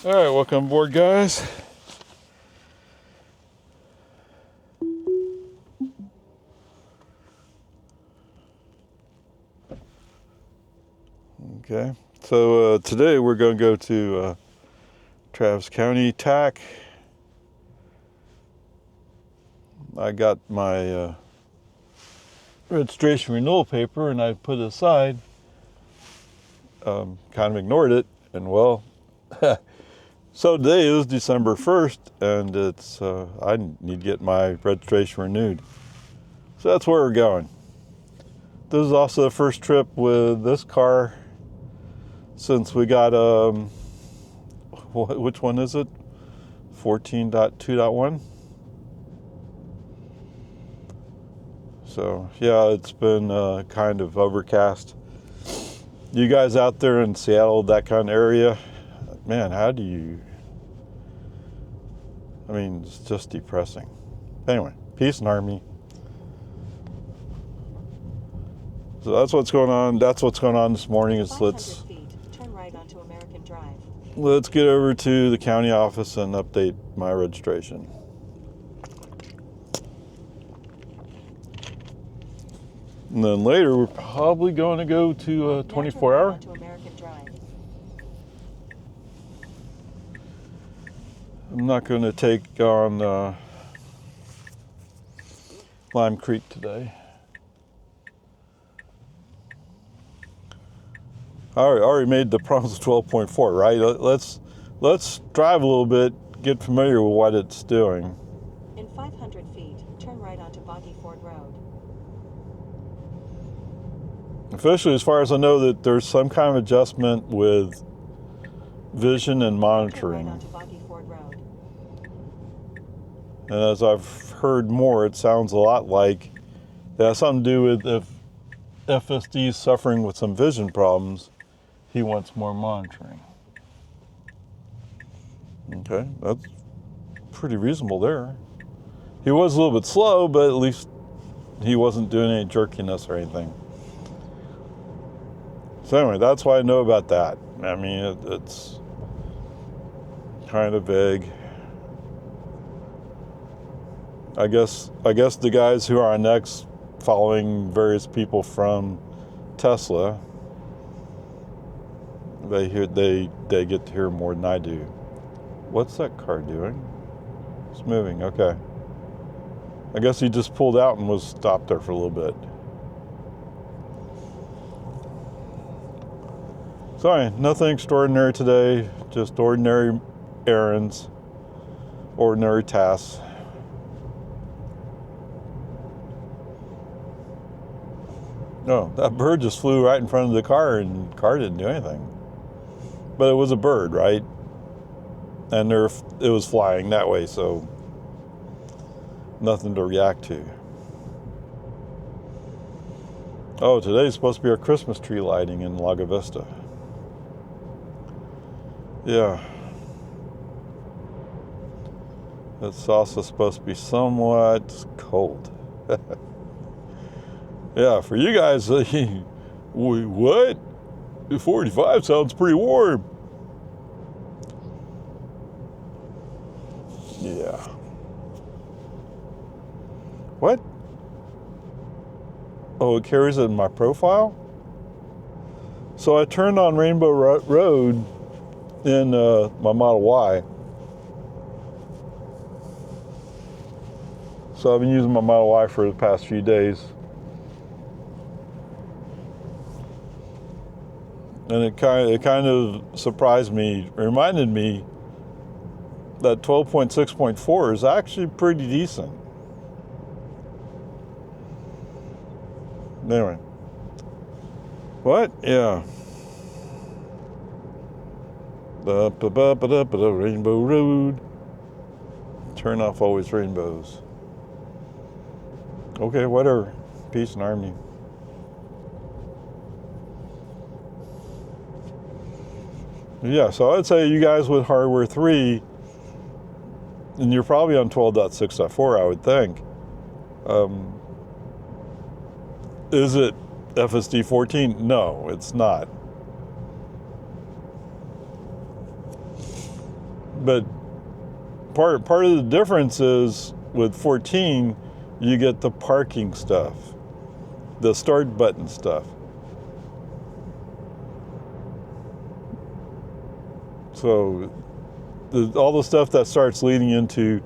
All right, welcome aboard, guys. Okay, so today we're going to go to Travis County TAC. I got my registration renewal paper and I put it aside, kind of ignored it, and well, so today is December 1st, and it's I need to get my registration renewed. So that's where we're going. This is also the first trip with this car since we got, which one is it? 14.2.1? So yeah, it's been kind of overcast. You guys out there in Seattle, that kind of area, man, how do you, I mean, it's just depressing. Anyway, peace and army. So that's what's going on. That's what's going on this morning. Is let's turn right onto American Drive. Let's get over to the county office and update my registration. And then later, we're probably going to go to 24 hour. I'm not going to take on Lime Creek today. I already made the promise of 12.4, right? Let's drive a little bit, get familiar with what it's doing. In 500 feet, turn right onto Boggy Ford Road. Officially, as far as I know, that there's some kind of adjustment with vision and monitoring. Turn right onto Boggy Ford Road. And as I've heard more, it sounds a lot like it has something to do with if FSD is suffering with some vision problems, he wants more monitoring. Okay, that's pretty reasonable there. He was a little bit slow, but at least he wasn't doing any jerkiness or anything. So anyway, that's why I know about that. I mean, it's kind of vague. I guess the guys who are on X following various people from Tesla, they get to hear more than I do. What's that car doing? It's moving, okay. I guess he just pulled out and was stopped there for a little bit. Sorry, nothing extraordinary today, just ordinary errands, ordinary tasks. No, that bird just flew right in front of the car and the car didn't do anything. But it was a bird, right? And it was flying that way, so nothing to react to. Oh, today's supposed to be our Christmas tree lighting in Lago Vista. Yeah. It's also supposed to be somewhat cold. Yeah, for you guys, what? 45 sounds pretty warm. Yeah. What? Oh, it carries it in my profile? So I turned on Rainbow Road in my Model Y. So I've been using my Model Y for the past few days. And it kind of surprised me, reminded me that 12.6.4 is actually pretty decent. Anyway. What? Yeah. Rainbow Road. Turn off always rainbows. Okay, whatever. Peace and army. Yeah, so I'd say you guys with hardware 3, and you're probably on 12.6.4, I would think. Is it FSD 14? No, it's not. but part of the difference is with 14, you get the parking stuff, the start button stuff. So all the stuff that starts leading into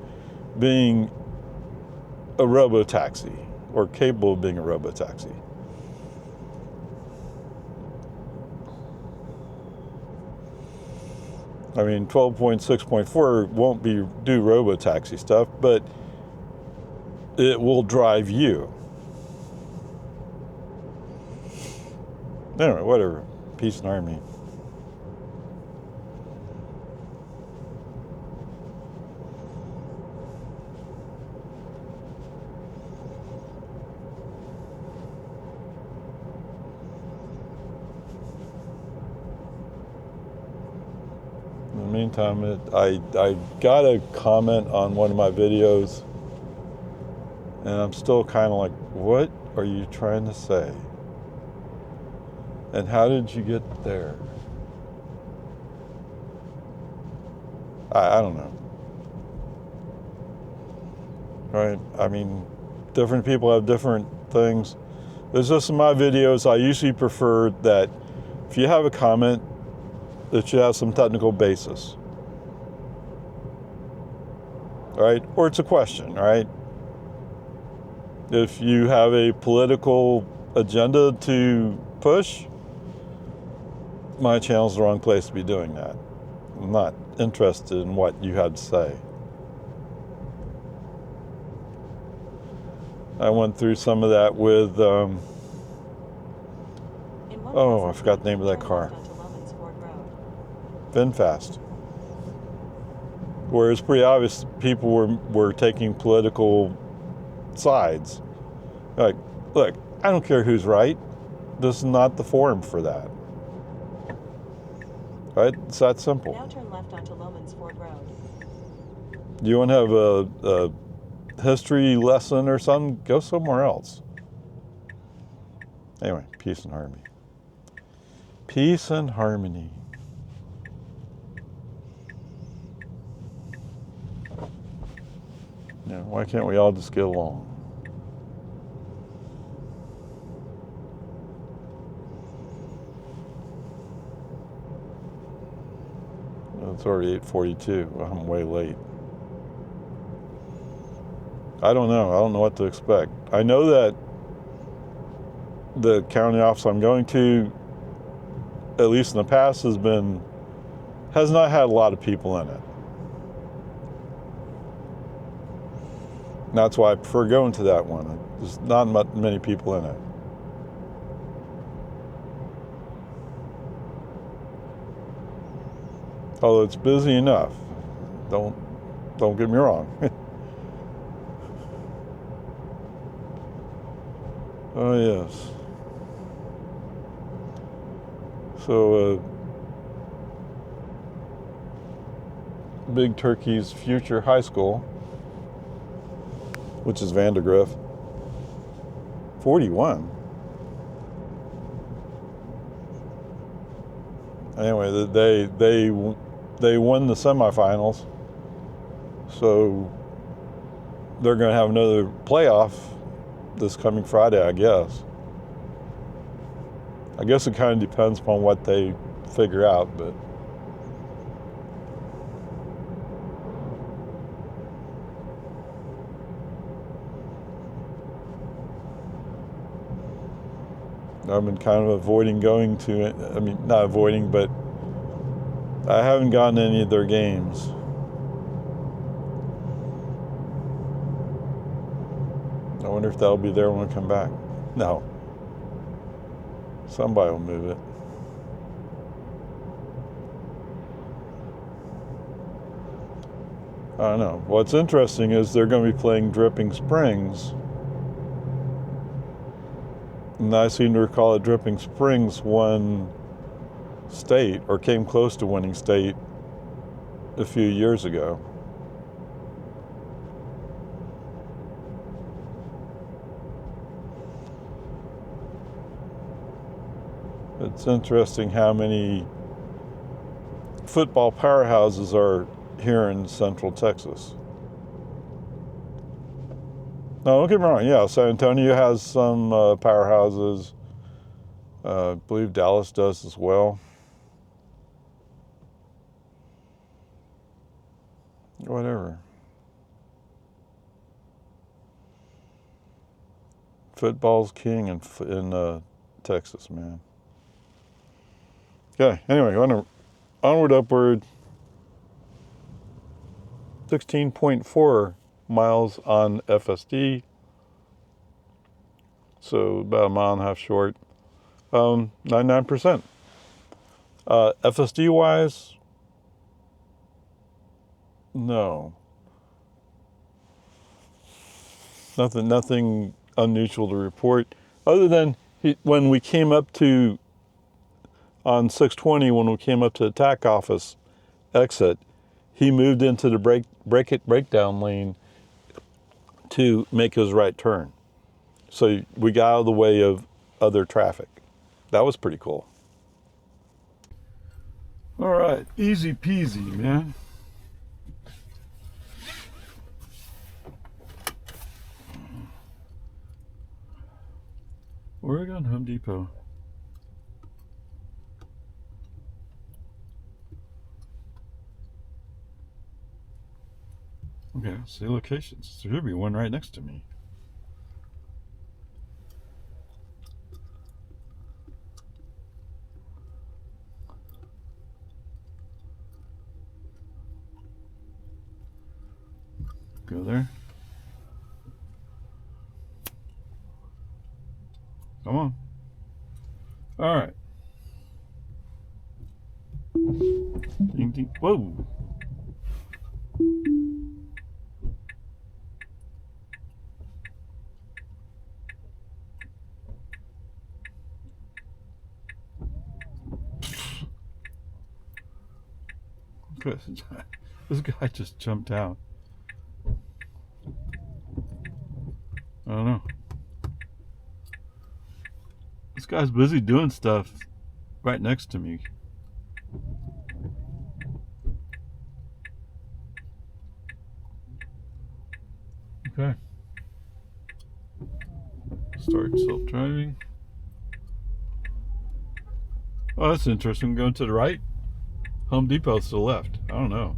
being a robo-taxi or capable of being a robo-taxi. I mean, 12.6.4 won't do robo-taxi stuff, but it will drive you. Anyway, whatever. Peace and harmony. In the meantime, I got a comment on one of my videos, and I'm still kind of like, what are you trying to say? And how did you get there? I don't know. Right? I mean, different people have different things. There's just in my videos, I usually prefer that if you have a comment, it should have some technical basis. Right? Or it's a question, right? If you have a political agenda to push, my channel's the wrong place to be doing that. I'm not interested in what you had to say. I went through some of that with, I forgot the name of that car. VinFast. Where it's pretty obvious people were taking political sides. Like, look, I don't care who's right. This is not the forum for that. Right? It's that simple. Now turn left onto Lomans Ford Road. Do you want to have a history lesson or something? Go somewhere else. Anyway, peace and harmony. Peace and harmony. Yeah, why can't we all just get along? It's already 8:42. I'm way late. I don't know. I don't know what to expect. I know that the county office I'm going to, at least in the past, has not had a lot of people in it. And that's why I prefer going to that one. There's not many people in it. Although it's busy enough. Don't get me wrong. Oh yes. So Big Turkey's future high school, which is Vandergrift, 41. Anyway, they won the semifinals, so they're going to have another playoff this coming Friday, I guess. I guess it kind of depends upon what they figure out, but I've been kind of avoiding going to it. I mean, not avoiding, but I haven't gotten to any of their games. I wonder if that'll be there when I come back. No. Somebody will move it. I don't know. What's interesting is they're going to be playing Dripping Springs. And I seem to recall that Dripping Springs won state, or came close to winning state, a few years ago. It's interesting how many football powerhouses are here in Central Texas. No, don't get me wrong. Yeah, San Antonio has some powerhouses. I believe Dallas does as well. Whatever. Football's king in Texas, man. Okay, anyway, onward, upward. 16.4 miles on FSD. So about a mile and a half short. 99%. FSD wise, no. Nothing unusual to report. Other than when we came up to, on 620, when we came up to the TAC office exit, he moved into the breakdown lane to make his right turn. So we got out of the way of other traffic. That was pretty cool. All right, easy peasy, man. Oregon Home Depot. Okay, see locations. There should be one right next to me. Go there. Come on. All right. Ding, ding. Whoa. This guy just jumped out. I don't know. This guy's busy doing stuff right next to me. Okay. Start self-driving. Oh, that's interesting. Going to the right. Home Depot's to the left. I don't know.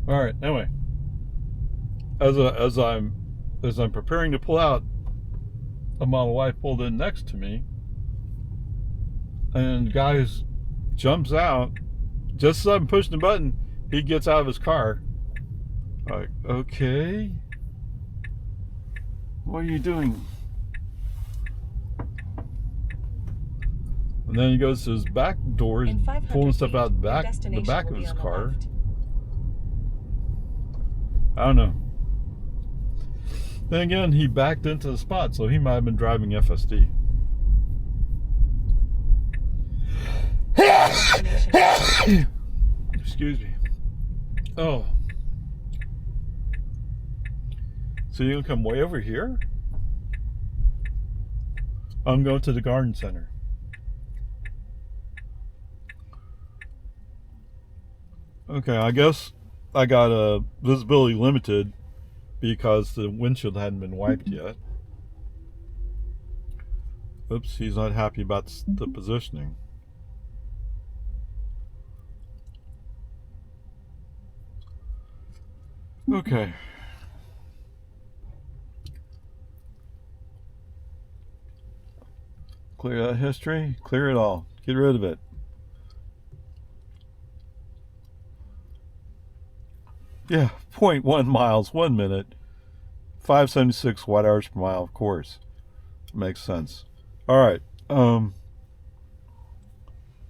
All right. Anyway, as I'm preparing to pull out, a Model Y pulled in next to me, and guy jumps out. Just as I'm pushing the button, he gets out of his car. Like, okay, what are you doing? And then he goes to his back door, pulling stuff out the back of his car. I don't know. Then again, he backed into the spot, so he might have been driving FSD. Excuse me. Oh. So you're gonna come way over here? I'm going to the garden center. Okay, I guess I got a visibility limited because the windshield hadn't been wiped yet. Oops, he's not happy about the positioning. Okay. Clear that history, clear it all, get rid of it. Yeah, 0.1 miles, 1 minute, 576 watt-hours per mile, of course. Makes sense. All right.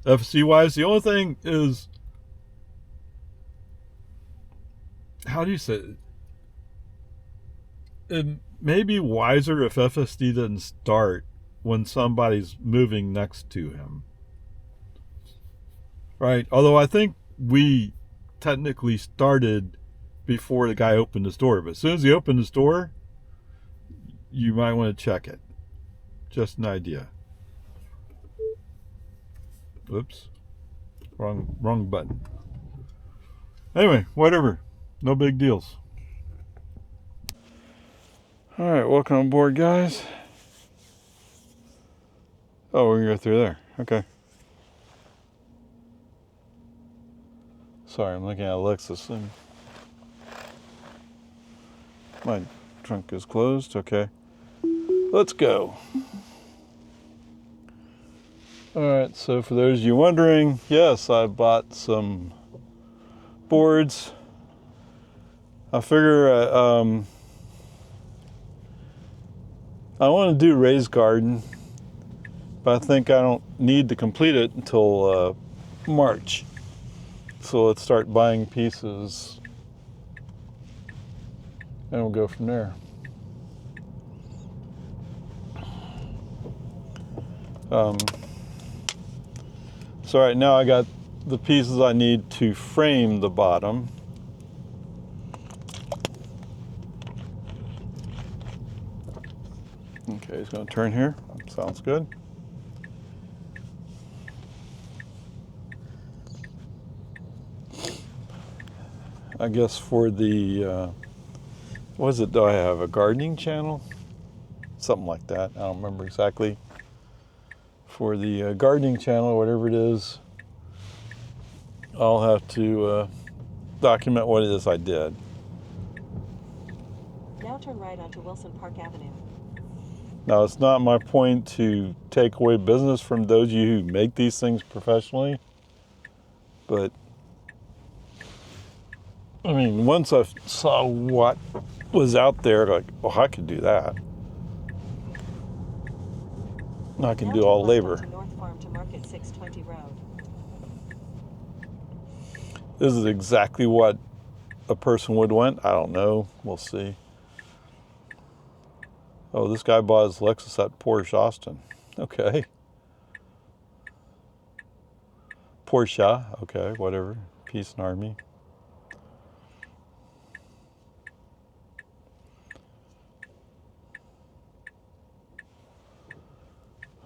FSD-wise, the only thing is, how do you say it? It may be wiser if FSD doesn't start when somebody's moving next to him. Right? Although I think we technically started before the guy opened his door, but as soon as he opened his door, you might want to check it. Just an idea. Oops. Wrong button. Anyway, whatever. No big deals. All right, welcome aboard, guys. Oh, we're gonna go through there. Okay. Sorry, I'm looking at Alexis and my trunk is closed. Okay. Let's go. All right, so for those of you wondering, yes, I bought some boards. I figure I want to do raised garden, but I think I don't need to complete it until March. So let's start buying pieces and we'll go from there. So right now I got the pieces I need to frame the bottom. Okay, he's going to turn here. Sounds good. I guess for the, what is it, do I have a gardening channel? Something like that. I don't remember exactly. For the gardening channel, whatever it is, I'll have to document what it is I did. Now turn right onto Wilson Park Avenue. Now, it's not my point to take away business from those of you who make these things professionally, but I mean, once I saw what was out there, like, oh, I could do that. I can do all labor. North Farm to Market 620 Road. This is exactly what a person would want. I don't know. We'll see. Oh, this guy bought his Lexus at Porsche Austin. Okay. Porsche. Okay, whatever. Peace and Army.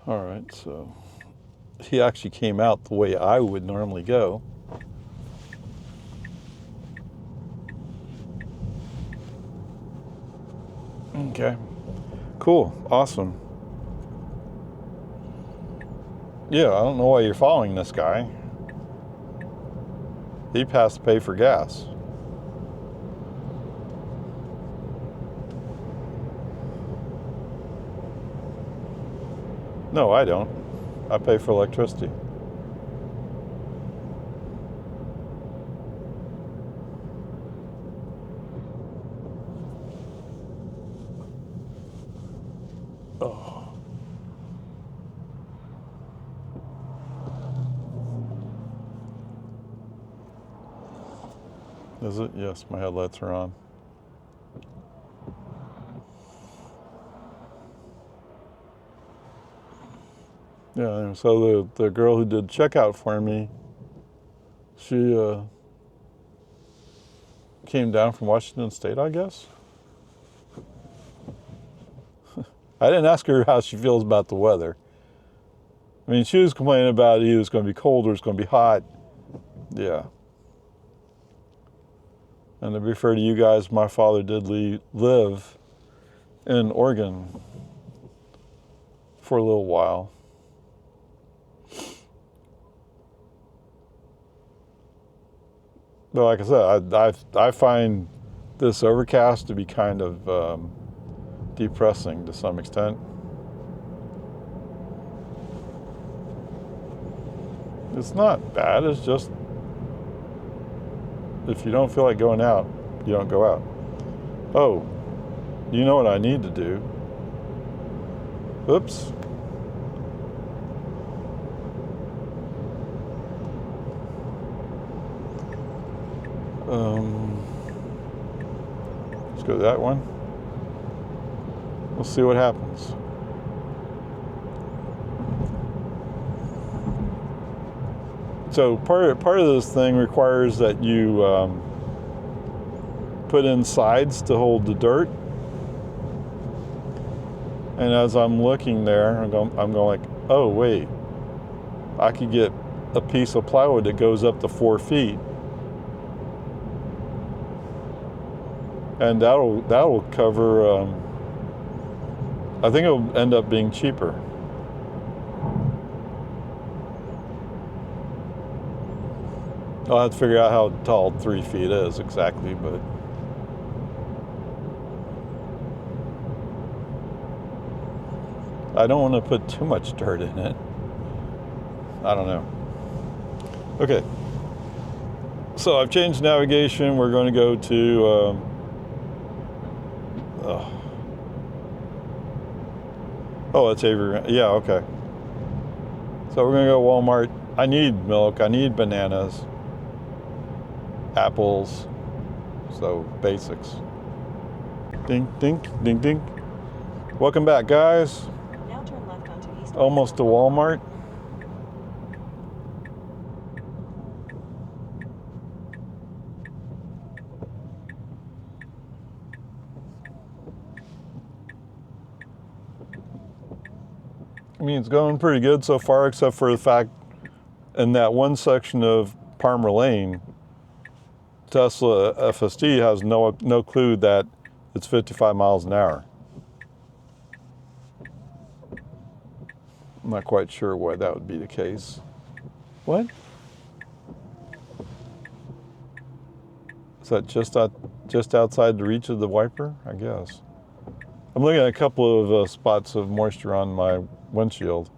All right, so he actually came out the way I would normally go. Okay, cool, awesome. Yeah, I don't know why you're following this guy. He passed to pay for gas. No, I don't. I pay for electricity. Oh. Is it? Yes, my headlights are on. Yeah, and so the girl who did checkout for me, she came down from Washington State, I guess. I didn't ask her how she feels about the weather. I mean, she was complaining about either it's going to be cold or it's going to be hot. Yeah. And to be fair to you guys, my father did live in Oregon for a little while. But like I said, I find this overcast to be kind of depressing to some extent. It's not bad, it's just if you don't feel like going out, you don't go out. Oh, you know what I need to do? Oops. Let's go to that one. We'll see what happens. So part of this thing requires that you put in sides to hold the dirt. And as I'm looking there, I'm going like, oh wait, I could get a piece of plywood that goes up to 4 feet. And that'll cover, I think it'll end up being cheaper. I'll have to figure out how tall 3 feet is exactly, but I don't want to put too much dirt in it. I don't know. Okay. So I've changed navigation. We're going to go to, oh, it's Avery. Yeah, okay. So we're going to go to Walmart. I need milk. I need bananas, apples. So basics. Ding, ding, ding, ding. Welcome back, guys. Now turn left onto East. Almost to Walmart. I mean, it's going pretty good so far, except for the fact in that one section of Palmer Lane, Tesla FSD has no clue that it's 55 miles an hour. I'm not quite sure why that would be the case. What? Is that just outside the reach of the wiper? I guess. I'm looking at a couple of spots of moisture on my windshield.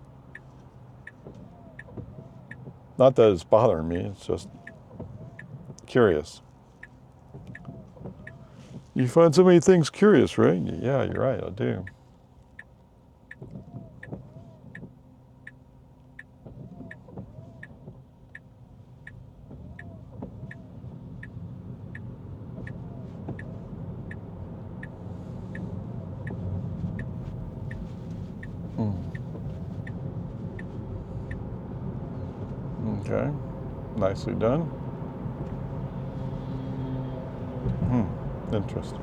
Not that it's bothering me, it's just curious. You find so many things curious, right? Yeah, you're right, I do. Okay, nicely done. Interesting.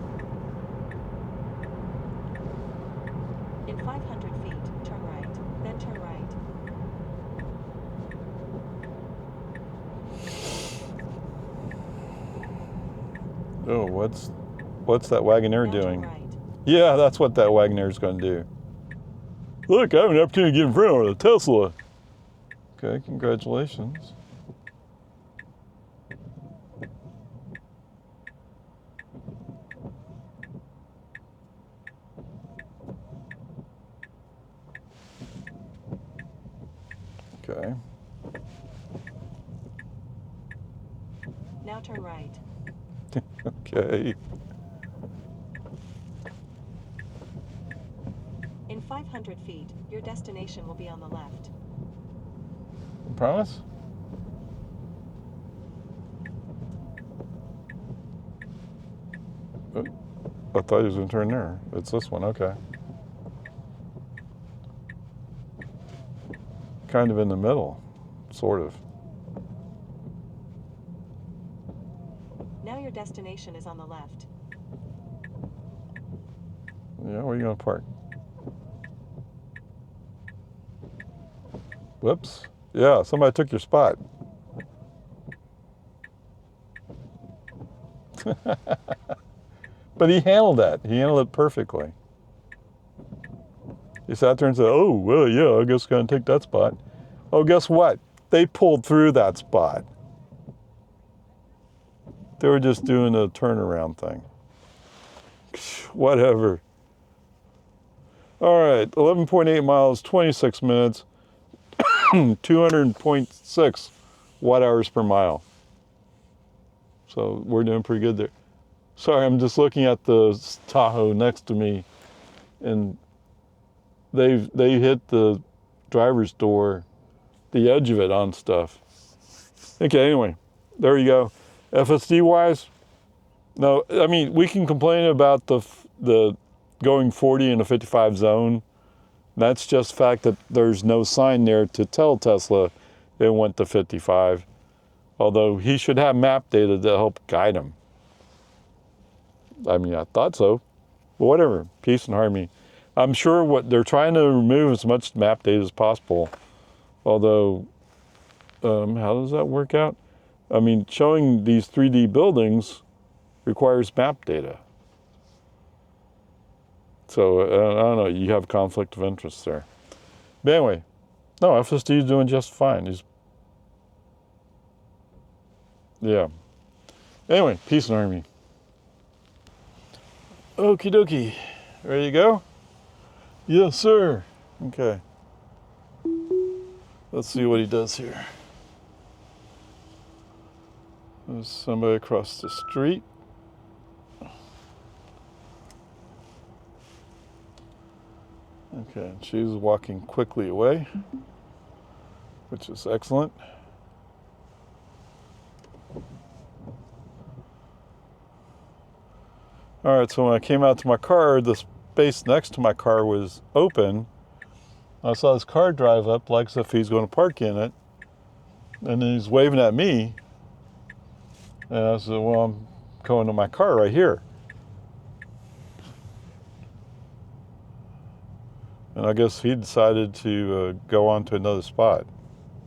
In 500 feet, turn right, then turn right. Oh, what's that Wagoneer Now turn doing? right. Yeah, that's what that Wagoneer is going to do. Look, I have an opportunity to get in front of a Tesla. Okay, congratulations. Okay. Now turn right. Okay. In 500 feet, your destination will be on the left. Promise? Oh, I thought he was going to turn there. It's this one, okay. Kind of in the middle, sort of. Now your destination is on the left. Yeah, where are you going to park? Whoops. Yeah, somebody took your spot. But he handled that. He handled it perfectly. He sat there and said, oh, well, yeah, I guess I'm going to take that spot. Oh, guess what? They pulled through that spot. They were just doing a turnaround thing. Whatever. All right, 11.8 miles, 26 minutes, 200.6 watt hours per mile. So we're doing pretty good there. Sorry, I'm just looking at the Tahoe next to me, and they hit the driver's door, the edge of it on stuff. Okay, anyway, there you go. FSD wise, no, I mean, we can complain about the going 40 in a 55 zone. That's just the fact that there's no sign there to tell Tesla they went to 55. Although he should have map data to help guide him. I mean, I thought so. But whatever, peace and harmony. I'm sure what they're trying to remove as much map data as possible. Although How does that work out? I mean, showing these 3D buildings requires map data. So I don't know, you have conflict of interest there. But anyway, no, FSD is doing just fine. Yeah. Anyway, peace and Army. Okie dokie. Ready to go? Yes, sir. Okay. Let's see what he does here. There's somebody across the street. Okay, she's walking quickly away, which is excellent. All right, so when I came out to my car, the space next to my car was open. I saw this car drive up like as if he's going to park in it. And then he's waving at me. And I said, well, I'm going to my car right here. And I guess he decided to go on to another spot.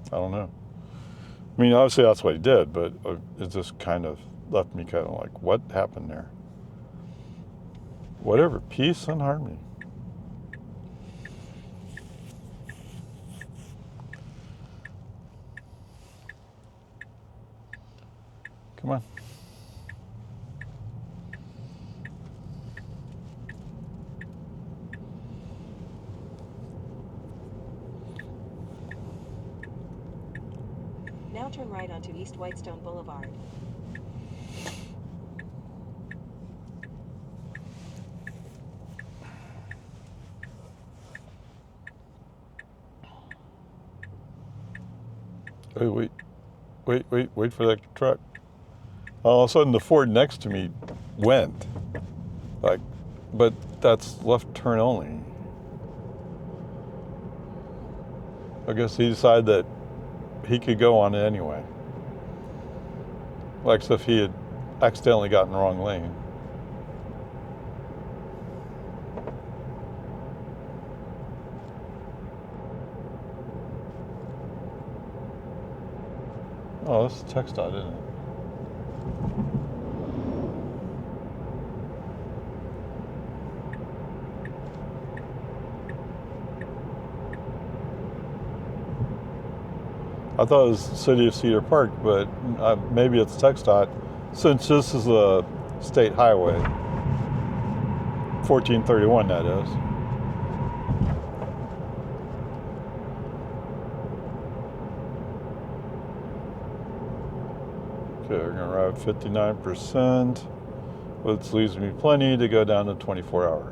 I don't know. I mean, obviously that's what he did, but it just kind of left me kind of like, what happened there? Whatever, peace and harmony. Come on. Now turn right onto East Whitestone Boulevard. Wait for that truck. All of a sudden the Ford next to me went. But that's left turn only. I guess he decided that he could go on it anyway. Like as if he had accidentally gotten the wrong lane. Oh, this is TxDOT, isn't it? I thought it was the city of Cedar Park, but maybe it's TxDOT, since this is a state highway. 1431, that is. Okay, we're gonna ride 59%, which leaves me plenty to go down to 24-hour.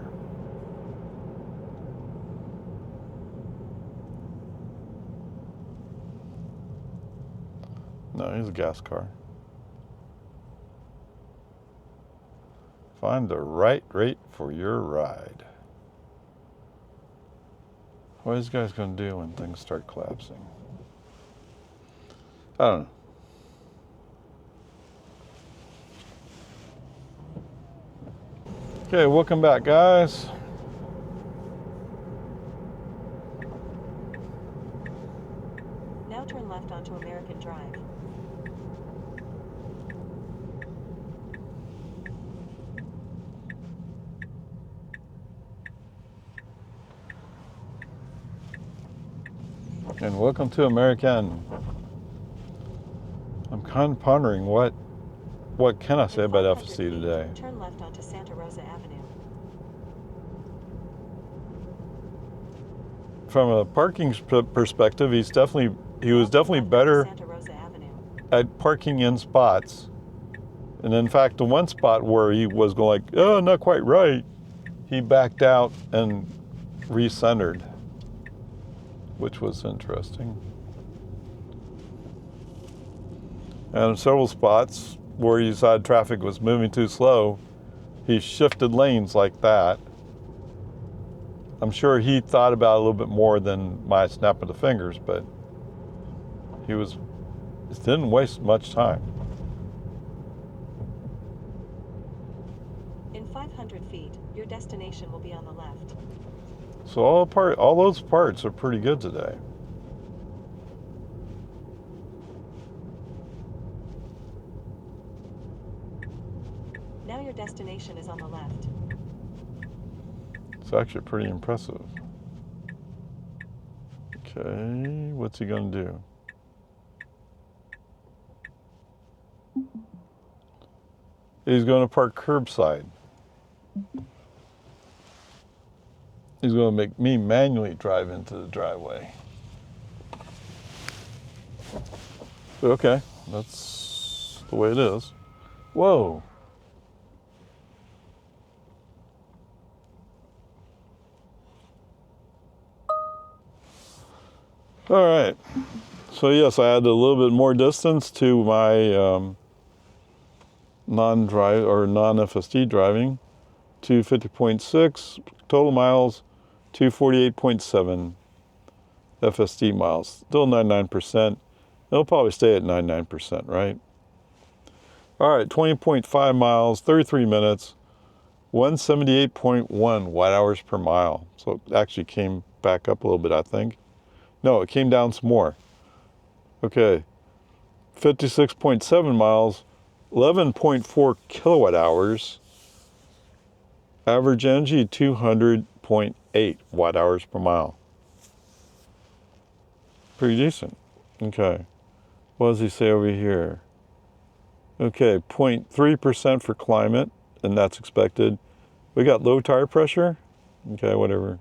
No, he's a gas car. Find the right rate for your ride. What are these guys gonna do when things start collapsing? I don't know. Okay, welcome back, guys. Now turn left onto American Drive. And welcome to American. I'm kind of pondering what can I say about FSD today? Turn left onto Santa Rosa Avenue. From a parking perspective, he was definitely better Santa Rosa Avenue. at parking in spots. And in fact, the one spot where he was going like, oh, not quite right, he backed out and recentered, which was interesting. And several spots where he decided traffic was moving too slow, he shifted lanes like that. I'm sure he thought about it a little bit more than my snap of the fingers, but he didn't waste much time. In 500 feet, your destination will be on the left. So all those parts are pretty good today. Now your destination is on the left. It's actually pretty impressive. Okay, what's he gonna do? He's gonna park curbside. He's gonna make me manually drive into the driveway. Okay, that's the way it is. Whoa. All right. So yes, I had a little bit more distance to my non-drive or non-FSD driving. 250.6 total miles, 248.7 FSD miles. Still 99%. It'll probably stay at 99%, right? All right, 20.5 miles, 33 minutes, 178.1 watt hours per mile. So it actually came back up a little bit, I think. No, it came down some more. Okay, 56.7 miles, 11.4 kilowatt hours. Average energy, 200.8 watt hours per mile. Pretty decent. Okay, what does he say over here? Okay, 0.3% for climate, and that's expected. We got low tire pressure. Okay, whatever.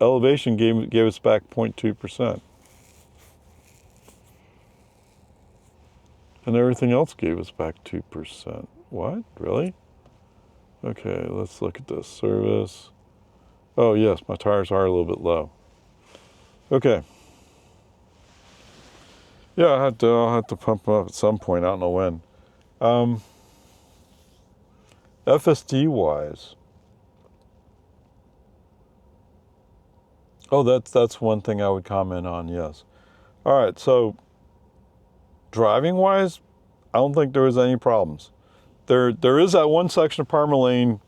Elevation gave us back 0.2%. And everything else gave us back 2%. What? Really? Okay, let's look at this. Service. Oh, yes, my tires are a little bit low. Okay. Yeah, I'll have to pump them up at some point. I don't know when. FSD wise. Oh, that's one thing I would comment on. Yes. All right. So driving wise, I don't think there was any problems. There is that one section of Parma Lane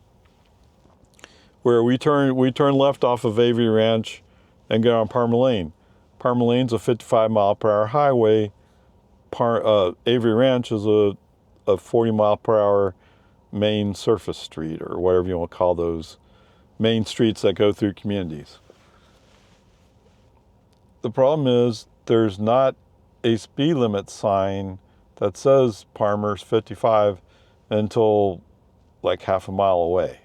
where we turn left off of Avery Ranch and get on Parma Lane. Parma Lane's a 55 mile per hour highway. Avery Ranch is a 40 mile per hour main surface street, or whatever you want to call those main streets that go through communities. The problem is there's not a speed limit sign that says Parmer's 55 until like half a mile away.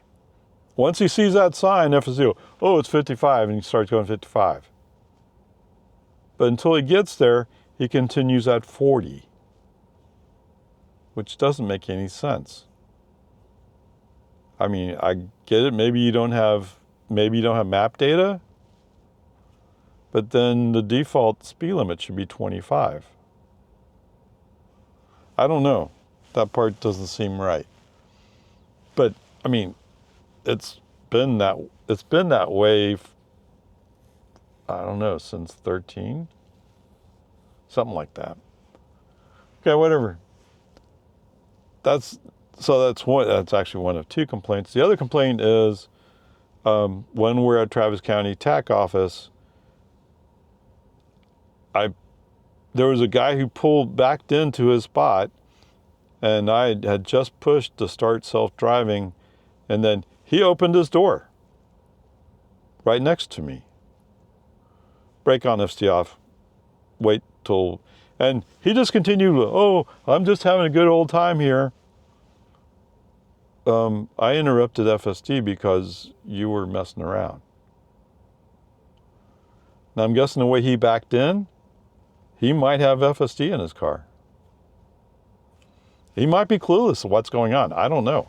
Once he sees that sign, FSD, oh, it's 55, and he starts going 55. But until he gets there, he continues at 40, which doesn't make any sense. I mean, I get it. Maybe you don't have map data, but then the default speed limit should be 25. I don't know. That part doesn't seem right. But I mean, it's been that way. I don't know, since 13, something like that. Okay, whatever. That's actually one of two complaints. The other complaint is when we're at Travis County TAC office, there was a guy who backed into his spot, and I had just pushed to start self-driving, and then he opened his door right next to me. Brake on, FSD off, wait till, and he just continued, oh, I'm just having a good old time here. I interrupted FSD because you were messing around. Now I'm guessing the way he backed in, he might have FSD in his car. He might be clueless of what's going on. I don't know.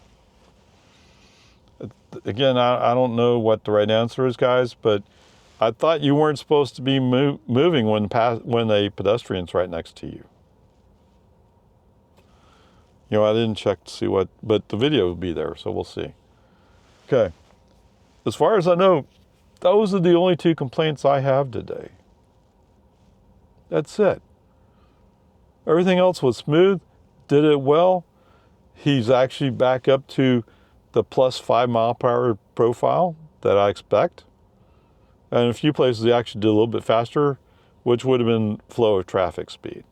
Again, I don't know what the right answer is, guys, but I thought you weren't supposed to be moving when a pedestrian's right next to you. You know, I didn't check to see but the video will be there, so we'll see. Okay. As far as I know, those are the only two complaints I have today. That's it. Everything else was smooth, did it well. He's actually back up to the plus 5 mile per hour profile that I expect. And in a few places, he actually did a little bit faster, which would have been flow of traffic speed,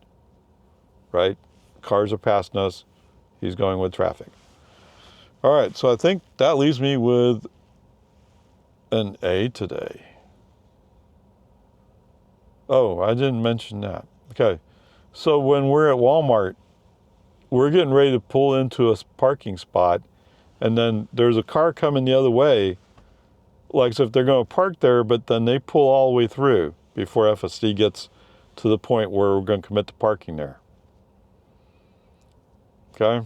right? Cars are passing us. He's going with traffic. All right, so I think that leaves me with an A today. Oh, I didn't mention that. Okay, so when we're at Walmart, we're getting ready to pull into a parking spot, and then there's a car coming the other way, like as if they're going to park there, but then they pull all the way through before FSD gets to the point where we're going to commit to parking there. Okay,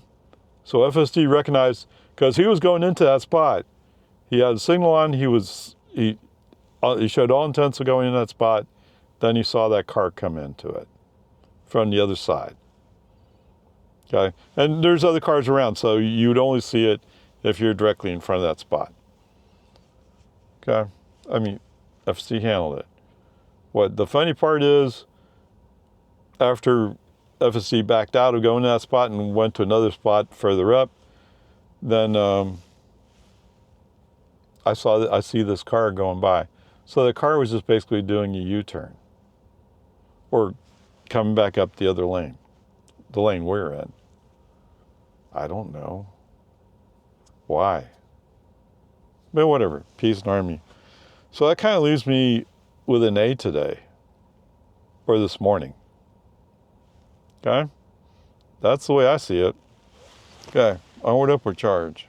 so FSD recognized, because he was going into that spot, he had a signal on, he showed all intents of going in that spot, then he saw that car come into it from the other side. Okay, and there's other cars around, so you would only see it if you're directly in front of that spot. Okay, I mean, FSD handled it. What the funny part is, after FSD backed out of going to that spot and went to another spot further up, then I see this car going by. So the car was just basically doing a U-turn, or coming back up the other lane, the lane we're in. I don't know why, but whatever. Peace and harmony. So that kind of leaves me with an A today, or this morning. Okay, that's the way I see it. Okay, onward, upward charge.